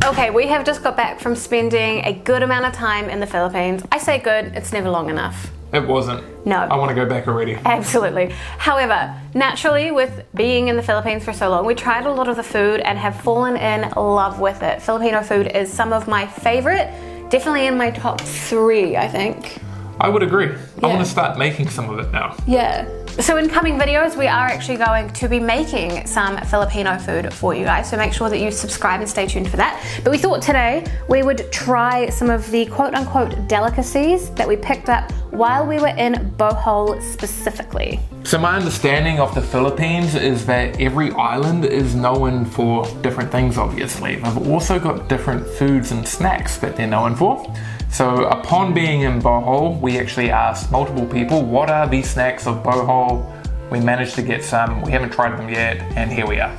Okay, we have just got back from spending a good amount of time in the Philippines. I say good, it's never long enough. It wasn't. No. I want to go back already. Absolutely. However, naturally, with being in the Philippines for so long, we tried a lot of the food and have fallen in love with it. Filipino food is some of my favorite, definitely in my top 3, I think. I would agree. I Yeah. want to start making some of it now. Yeah. So in coming videos, we are actually going to be making some Filipino food for you guys. So make sure that you subscribe and stay tuned for that. But we thought today we would try some of the quote unquote delicacies that we picked up while we were in Bohol specifically. So my understanding of the Philippines is that every island is known for different things, obviously. They've also got different foods and snacks that they're known for. So upon being in Bohol, we actually asked multiple people, what are the snacks of Bohol? We managed to get some, we haven't tried them yet, and here we are.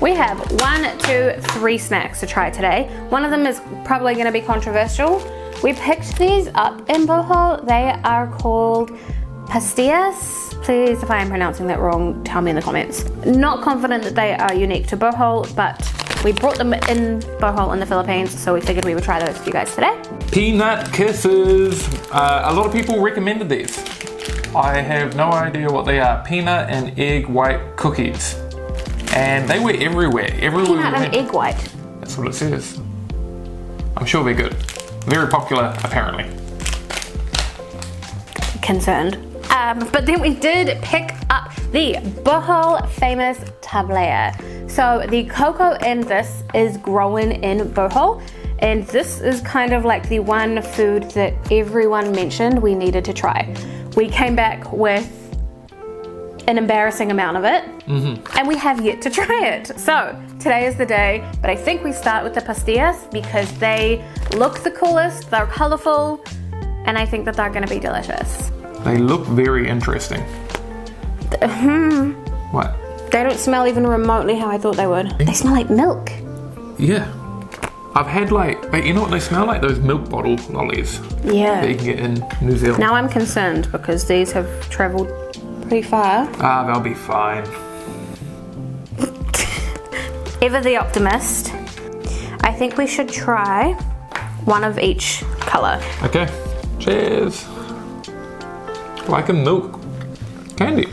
We have 1, 2, 3 snacks to try today. One of them is probably going to be controversial. We picked these up in Bohol. They are called pastillas. Please, if I am pronouncing that wrong, tell me in the comments. Not confident that they are unique to Bohol, but we brought them in Bohol in the Philippines, so we figured we would try those for you guys today. Peanut kisses. A lot of people recommended these. I have no idea what they are. Peanut and egg white cookies. And they were everywhere. Peanut and egg white. That's what it says. I'm sure they're good. Very popular, apparently. Concerned. But then we did pick up the Bohol famous Tablea. So the cocoa in this is grown in Bohol, and this is kind of like the one food that everyone mentioned we needed to try. We came back with an embarrassing amount of it, and we have yet to try it. So today is the day, but I think we start with the pastillas because they look the coolest, they're colorful, and I think that they're gonna be delicious. They look very interesting. What? They don't smell even remotely how I thought they would. They smell like milk. Yeah. I've had you know what they smell like? Those milk bottle lollies that Yeah. you can get in New Zealand. Now I'm concerned because these have traveled pretty far. Ah, they'll be fine. Ever the optimist. I think we should try one of each color. Okay. Cheers. Like a milk candy.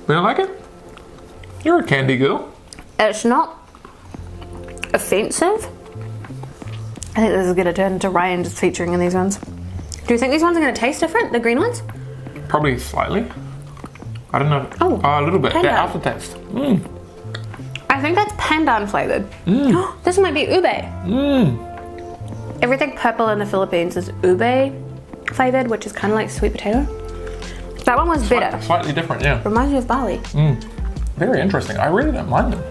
You don't like it? You're a candy girl. It's not offensive. I think this is gonna turn into Ryan just featuring in these ones. Do you think these ones are gonna taste different, the green ones? Probably slightly. I don't know. Oh, a little bit. pandan. That aftertaste. I think that's pandan flavored. This might be ube. Everything purple in the Philippines is ube flavored, which is kind of like sweet potato. That one was better. Slightly different, yeah. Reminds me of barley. Very interesting. I really don't mind them.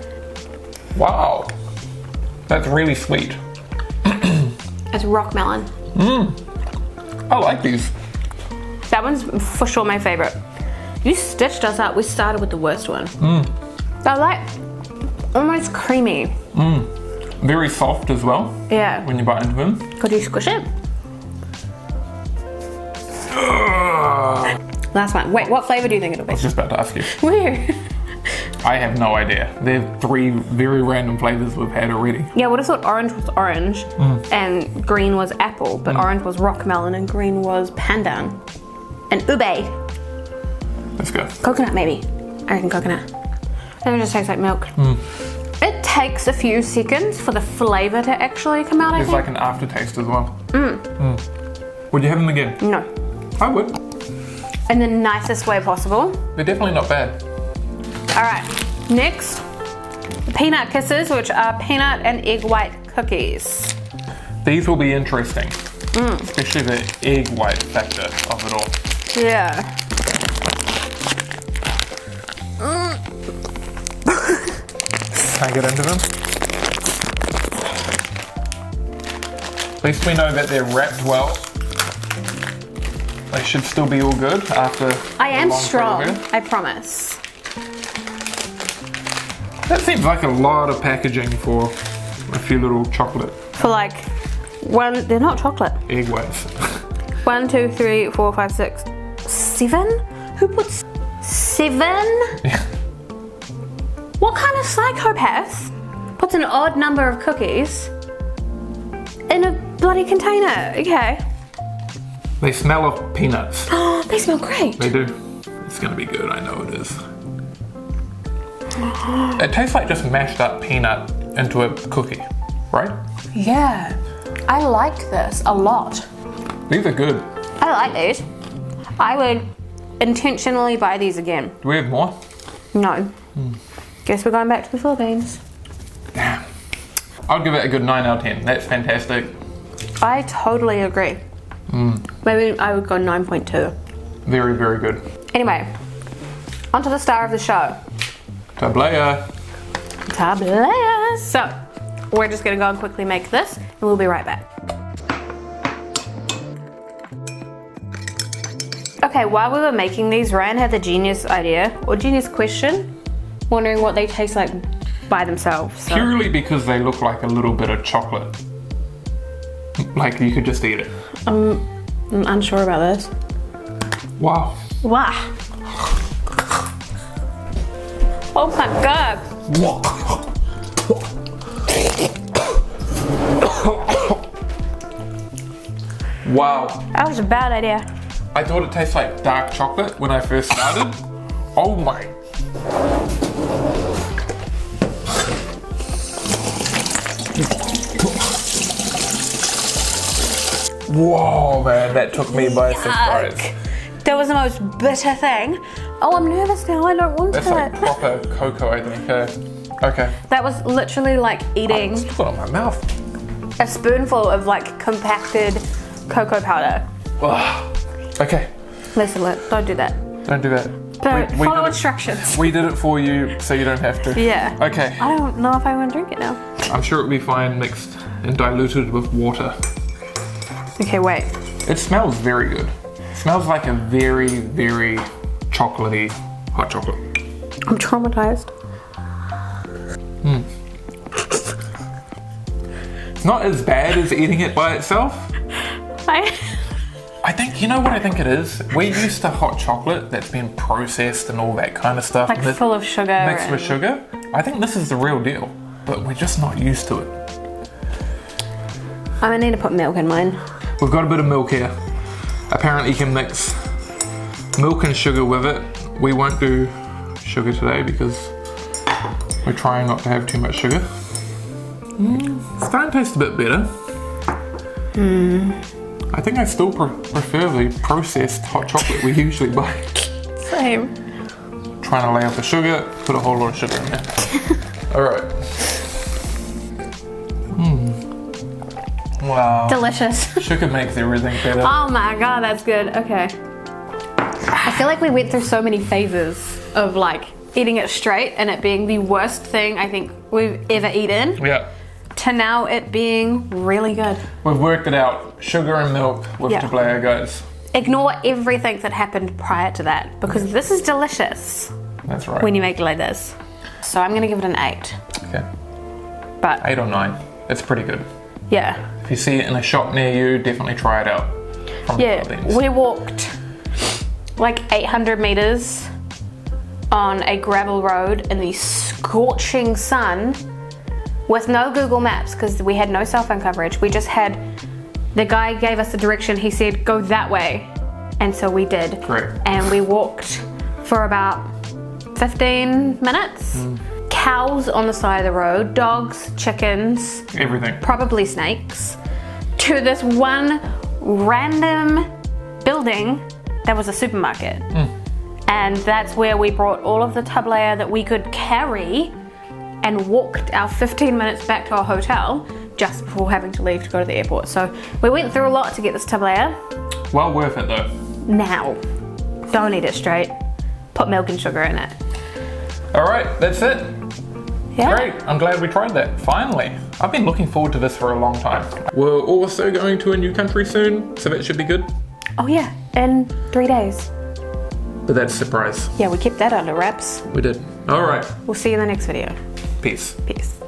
Wow. That's really sweet. It's rock melon. I like these. That one's for sure my favorite. You stitched us up. We started with the worst one. They're like almost creamy. Very soft as well Yeah. when you bite into them. Could you squish it? Last one. Wait, what flavor do you think it'll I be? was just about to ask you. Weird. I have no idea. They're 3 very random flavors we've had already. Yeah, I would have thought orange was orange and green was apple, but orange was rock melon and green was pandan. And ube. Let's go. Coconut maybe. I reckon coconut. And it just tastes like milk. It takes a few seconds for the flavor to actually come out, I There's think. like an aftertaste as well. Would you have them again? No. I would. In the nicest way possible. They're definitely not bad. All right, next, the peanut kisses, which are peanut and egg white cookies. These will be interesting. Especially the egg white factor of it all. Yeah. Can I get into them? At least we know that they're wrapped well. They should still be all good after I am a long strong, travel here. I promise. That seems like a lot of packaging for a few little chocolate For like one, they're not chocolate. egg whites. 1, 2, 3, 4, 5, 6, 7? Who puts 7? Yeah. What kind of psychopath puts an odd number of cookies in a bloody container. Okay. They smell of peanuts. Oh, they smell great. They do. It's gonna be good, I know it is. It tastes like just mashed up peanut into a cookie, right? Yeah. I like this a lot. These are good. I like these. I would intentionally buy these again. Do we have more? No. Guess we're going back to the Philippines. Damn. I'd give it a good 9 out of 10. That's fantastic. I totally agree. Maybe I would go 9.2. Very, very good. Anyway, onto the star of the show. Tablea. Tablea. So, we're just gonna go and quickly make this, and we'll be right back. Okay, while we were making these, Ryan had the genius idea, or genius question, wondering what they taste like by themselves. So. Purely because they look like a little bit of chocolate. Like you could just eat it. I'm unsure about this. Wow. Wow. Oh my god. Wow. That was a bad idea. I thought it tastes like dark chocolate when I first started. Oh my. Whoa, man, that took me by surprise. That was the most bitter thing. Oh, I'm nervous now. I don't want That's it. like proper cocoa, I think. Okay. That was literally like eating It's got on my mouth. a spoonful of like compacted cocoa powder. Ugh. Okay. Listen, don't do that. Don't do that. But We follow did instructions. We did it for you, so you don't have to. Yeah. Okay. I don't know if I want to drink it now. I'm sure it'll be fine mixed and diluted with water. Okay, wait. It smells very good. It smells like a very, very chocolatey hot chocolate. I'm traumatized. It's not as bad as eating it by itself. I think, you know what I think it is? We're used to hot chocolate that's been processed and all that kind of stuff. Like full of sugar. Mixed with sugar. I think this is the real deal, but we're just not used to it. I'm gonna need to put milk in mine. We've got a bit of milk here. Apparently you can mix milk and sugar with it. We won't do sugar today because we're trying not to have too much sugar. It's starting to taste a bit better. I think I still prefer the processed hot chocolate we usually buy. Same. Trying to lay off the sugar, put a whole lot of sugar in there. Alright. Wow. Delicious. Sugar makes everything better. Oh my god, that's good. Okay. I feel like we went through so many phases of like eating it straight and it being the worst thing I think we've ever eaten. Yeah. To now it being really good. We've worked it out. Sugar and milk with Tablea, guys. Ignore everything that happened prior to that because this is delicious. That's right. When you make it like this. So I'm gonna give it an 8. Okay. But 8 or 9. It's pretty good. yeah. If you see it in a shop near you, definitely try it out. From the Yeah, Philippines. we walked like 800 meters on a gravel road in the scorching sun with no Google Maps because we had no cell phone coverage. We just had, the guy gave us the direction. He said, go that way. And so we did. Correct. And we walked for about 15 minutes. Cows on the side of the road, dogs, chickens, Everything. probably snakes, to this one random building that was a supermarket. And that's where we brought all of the tablea that we could carry and walked our 15 minutes back to our hotel just before having to leave to go to the airport. So we went through a lot to get this tablea. Well worth it though. Now, don't eat it straight. Put milk and sugar in it. Alright, that's it. Yeah. Great, I'm glad we tried that, finally. I've been looking forward to this for a long time. We're also going to a new country soon, so that should be good. Oh yeah, in 3 days. But that's a surprise. Yeah, we kept that under wraps. We did. Alright, We'll see you in the next video. peace. Peace.